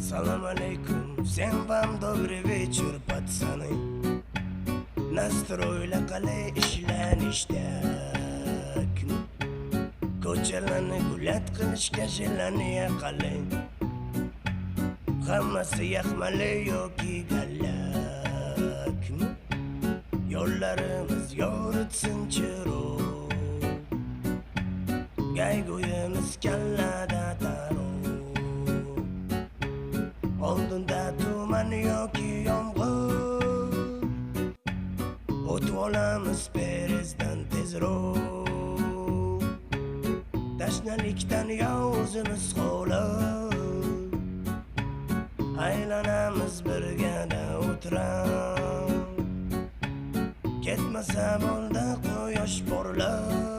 Салам алейкум, всем вам добрый вечер, пацаны. Nastroyla qalay ishlanishda ko'chalarni gulat qilishga shelaniya qalay. Hammasi yaxmali yoki gallak. Yo'llarimiz yoritsin chiru, gayguyimiz kallada taro. Oldinda tuman yoki yomg'ir, o'tib olamiz perezdan tezroq. Tashnalikdan yo o'zimiz xo'lab, aylanamiz birgada o'tirib. Ketmasa bo'ldi quyosh porlab,